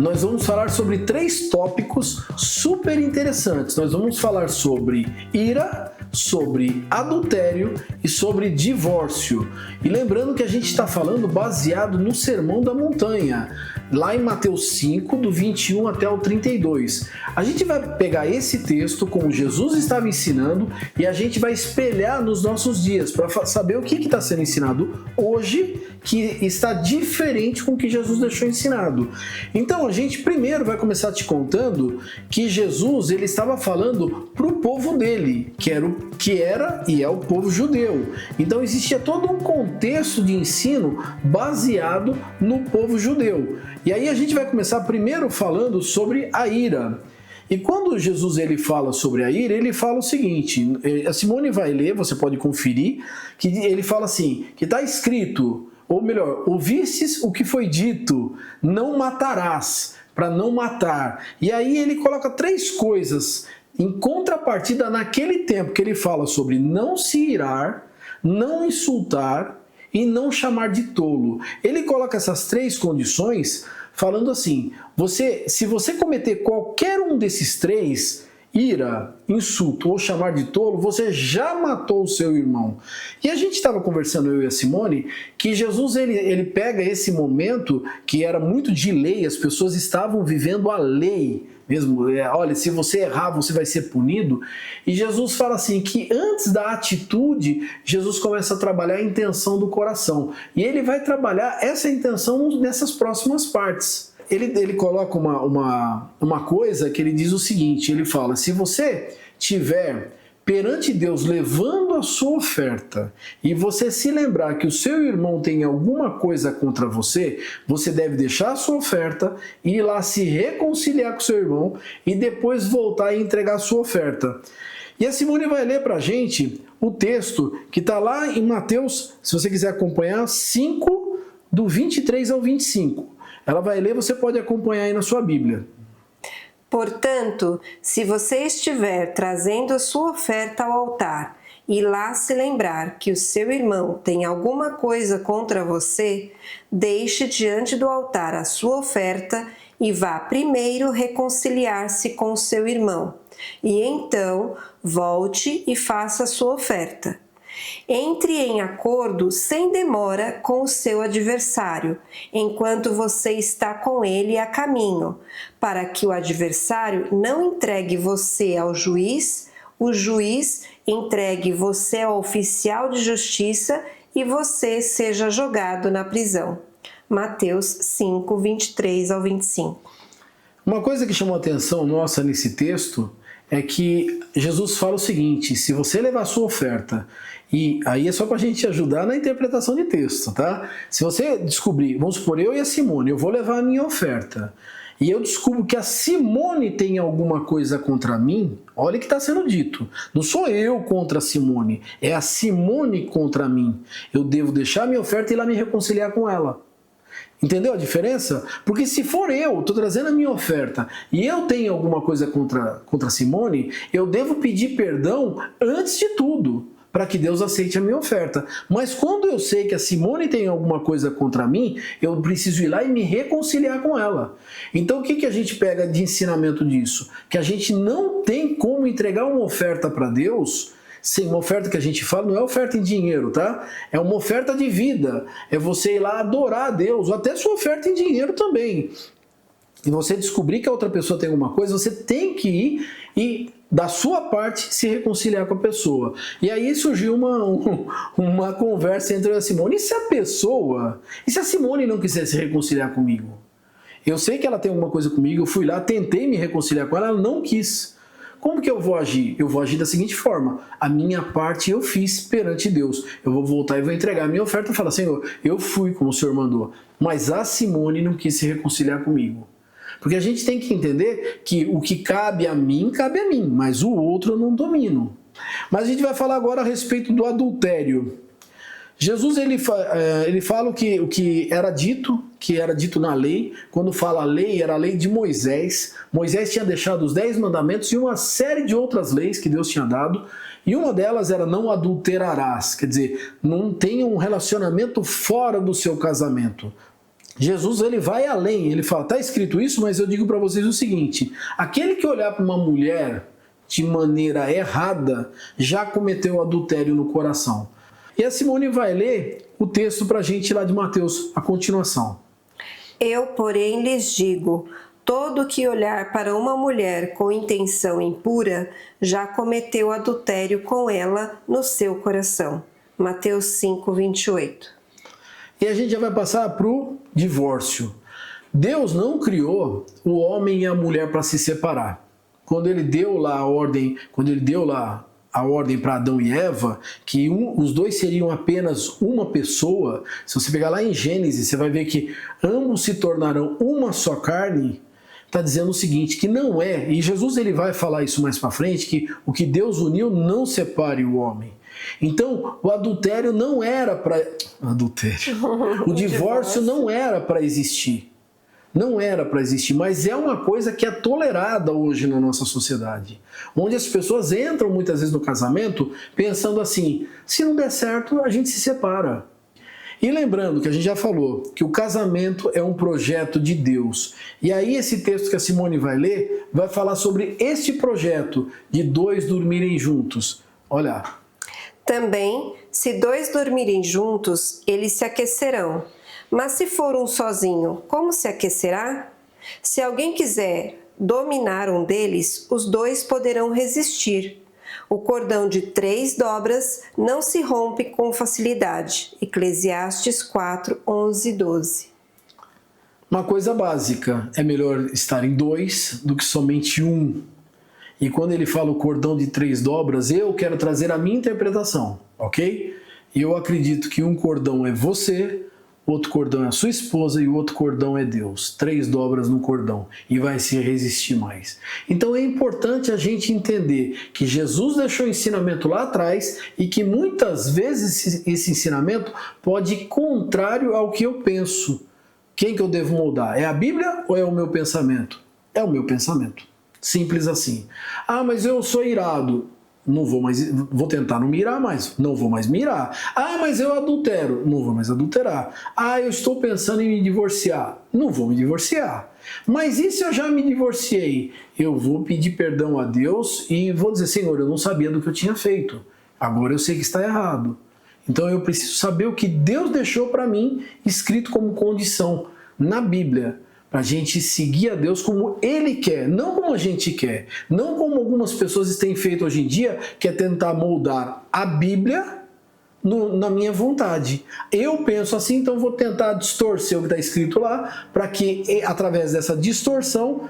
nós vamos falar sobre 3 tópicos super interessantes. Nós vamos falar sobre ira, sobre adultério e sobre divórcio. E lembrando que a gente está falando baseado no Sermão da Montanha, lá em Mateus 5, do 21 até o 32. A gente vai pegar esse texto, como Jesus estava ensinando, e a gente vai espelhar nos nossos dias, para saber o que está sendo ensinado hoje, que está diferente com o que Jesus deixou ensinado. Então a gente primeiro vai começar te contando que Jesus ele estava falando para o povo dele, que era e é o povo judeu. Então existia todo um contexto de ensino baseado no povo judeu. E aí a gente vai começar primeiro falando sobre a ira. E quando Jesus ele fala sobre a ira, ele fala o seguinte, a Simone vai ler, você pode conferir, que ele fala assim, que está escrito, ou melhor, ouvistes o que foi dito, não matarás, para não matar. E aí ele coloca 3 coisas em contrapartida naquele tempo que ele fala sobre não se irar, não insultar e não chamar de tolo. Ele coloca essas 3 condições falando assim, se você cometer qualquer um desses 3, ira, insulto ou chamar de tolo, você já matou o seu irmão. E a gente estava conversando, eu e a Simone, que Jesus ele pega esse momento que era muito de lei, as pessoas estavam vivendo a lei mesmo, olha, se você errar, você vai ser punido. E Jesus fala assim, que antes da atitude, Jesus começa a trabalhar a intenção do coração. E ele vai trabalhar essa intenção nessas próximas partes. Ele coloca uma coisa que ele diz o seguinte, ele fala, se você tiver perante Deus levando a sua oferta e você se lembrar que o seu irmão tem alguma coisa contra você, você deve deixar a sua oferta, ir lá se reconciliar com o seu irmão e depois voltar e entregar a sua oferta. E a Simone vai ler para a gente o texto que está lá em Mateus, se você quiser acompanhar, 5, do 23 ao 25. Ela vai ler, você pode acompanhar aí na sua Bíblia. Portanto, se você estiver trazendo a sua oferta ao altar e lá se lembrar que o seu irmão tem alguma coisa contra você, deixe diante do altar a sua oferta e vá primeiro reconciliar-se com o seu irmão. E então, volte e faça a sua oferta. Entre em acordo sem demora com o seu adversário, enquanto você está com ele a caminho, para que o adversário não entregue você ao juiz, o juiz entregue você ao oficial de justiça e você seja jogado na prisão. Mateus 5, 23 ao 25. Uma coisa que chamou a atenção nossa nesse texto é que Jesus fala o seguinte, se você levar a sua oferta, e aí é só para a gente ajudar na interpretação de texto, tá? Se você descobrir, vamos supor, eu e a Simone, eu vou levar a minha oferta, e eu descubro que a Simone tem alguma coisa contra mim, olha o que está sendo dito, não sou eu contra a Simone, é a Simone contra mim. Eu devo deixar a minha oferta e ir lá me reconciliar com ela. Entendeu a diferença? Porque se for eu, estou trazendo a minha oferta e eu tenho alguma coisa contra a Simone, eu devo pedir perdão antes de tudo, para que Deus aceite a minha oferta. Mas quando eu sei que a Simone tem alguma coisa contra mim, eu preciso ir lá e me reconciliar com ela. Então o que a gente pega de ensinamento disso? Que a gente não tem como entregar uma oferta para Deus. Sim, uma oferta que a gente fala não é oferta em dinheiro, tá? É uma oferta de vida. É você ir lá adorar a Deus, ou até sua oferta em dinheiro também. E você descobrir que a outra pessoa tem alguma coisa, você tem que ir e, da sua parte, se reconciliar com a pessoa. E aí surgiu uma conversa entre a Simone. E se a Simone não quiser se reconciliar comigo? Eu sei que ela tem alguma coisa comigo, eu fui lá, tentei me reconciliar com ela, ela não quis. Como que eu vou agir? Eu vou agir da seguinte forma, a minha parte eu fiz perante Deus, eu vou voltar e vou entregar a minha oferta e falar, Senhor, eu fui como o Senhor mandou, mas a Simone não quis se reconciliar comigo. Porque a gente tem que entender que o que cabe a mim, mas o outro eu não domino. Mas a gente vai falar agora a respeito do adultério. Jesus ele fala o que era dito na lei. Quando fala lei, era a lei de Moisés. Moisés tinha deixado os 10 mandamentos e uma série de outras leis que Deus tinha dado. E uma delas era não adulterarás, quer dizer, não tenha um relacionamento fora do seu casamento. Jesus ele vai além, ele fala, está escrito isso, mas eu digo para vocês o seguinte, aquele que olhar para uma mulher de maneira errada, já cometeu adultério no coração. E a Simone vai ler o texto para a gente lá de Mateus, a continuação. Eu, porém, lhes digo, todo que olhar para uma mulher com intenção impura, já cometeu adultério com ela no seu coração. Mateus 5, 28. E a gente já vai passar para o divórcio. Deus não criou o homem e a mulher para se separar. Quando ele deu lá a ordem, para Adão e Eva, que os dois seriam apenas uma pessoa, se você pegar lá em Gênesis, você vai ver que ambos se tornarão uma só carne, está dizendo o seguinte, que não é, e Jesus ele vai falar isso mais para frente, que o que Deus uniu não separe o homem. Então, o adultério não era para... O divórcio não era para existir. Não era para existir, mas é uma coisa que é tolerada hoje na nossa sociedade. Onde as pessoas entram muitas vezes no casamento pensando assim, se não der certo, a gente se separa. E lembrando que a gente já falou que o casamento é um projeto de Deus. E aí esse texto que a Simone vai ler vai falar sobre este projeto de dois dormirem juntos. Olha. Também, se dois dormirem juntos, eles se aquecerão. Mas se for um sozinho, como se aquecerá? Se alguém quiser dominar um deles, os dois poderão resistir. O cordão de 3 dobras não se rompe com facilidade. Eclesiastes 4, 11 e 12. Uma coisa básica, é melhor estar em 2 do que somente um. E quando ele fala o cordão de 3 dobras, eu quero trazer a minha interpretação, ok? Eu acredito que um cordão é você, outro cordão é a sua esposa e o outro cordão é Deus. 3 dobras no cordão e vai se resistir mais. Então é importante a gente entender que Jesus deixou o ensinamento lá atrás e que muitas vezes esse ensinamento pode ir contrário ao que eu penso. Quem que eu devo moldar? É a Bíblia ou é o meu pensamento? É o meu pensamento. Simples assim. Ah, mas eu sou irado. Não vou mais, vou tentar não mirar mais, não vou mais mirar. Ah, mas eu adultero, não vou mais adulterar. Ah, eu estou pensando em me divorciar, não vou me divorciar. Mas e se eu já me divorciei? Eu vou pedir perdão a Deus e vou dizer, Senhor, eu não sabia do que eu tinha feito. Agora eu sei que está errado. Então eu preciso saber o que Deus deixou para mim escrito como condição na Bíblia. Para a gente seguir a Deus como Ele quer, não como a gente quer. Não como algumas pessoas têm feito hoje em dia, que é tentar moldar a Bíblia na minha vontade. Eu penso assim, então vou tentar distorcer o que está escrito lá, para que através dessa distorção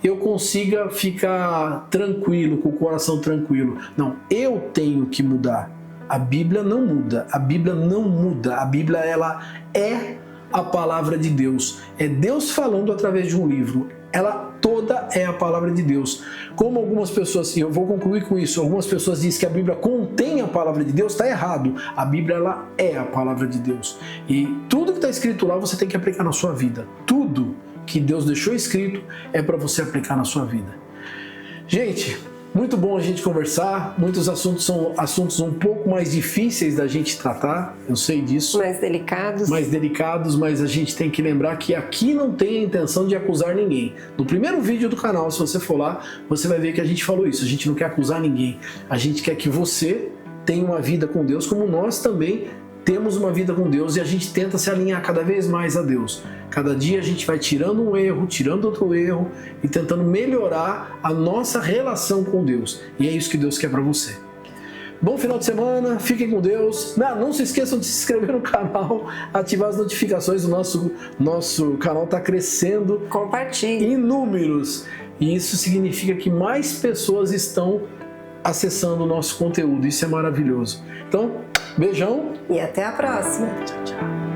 eu consiga ficar tranquilo, com o coração tranquilo. Não, eu tenho que mudar. A Bíblia não muda, a Bíblia não muda. A Bíblia ela é a palavra de Deus. É Deus falando através de um livro. Ela toda é a palavra de Deus. Como algumas pessoas, e eu vou concluir com isso, algumas pessoas dizem que a Bíblia contém a palavra de Deus, está errado. A Bíblia ela é a palavra de Deus. E tudo que está escrito lá você tem que aplicar na sua vida. Tudo que Deus deixou escrito é para você aplicar na sua vida. Gente, muito bom a gente conversar, muitos assuntos são assuntos um pouco mais difíceis da gente tratar, eu sei disso. Mais delicados. Mais delicados, mas a gente tem que lembrar que aqui não tem a intenção de acusar ninguém. No primeiro vídeo do canal, se você for lá, você vai ver que a gente falou isso, a gente não quer acusar ninguém. A gente quer que você tenha uma vida com Deus, como nós também temos uma vida com Deus e a gente tenta se alinhar cada vez mais a Deus. Cada dia a gente vai tirando um erro, tirando outro erro e tentando melhorar a nossa relação com Deus. E é isso que Deus quer para você. Bom final de semana, fiquem com Deus. Não se esqueçam de se inscrever no canal, ativar as notificações. O nosso canal está crescendo. Compartilhe. Em números. E isso significa que mais pessoas estão acessando o nosso conteúdo. Isso é maravilhoso. Então, beijão. E até a próxima. Tchau, tchau.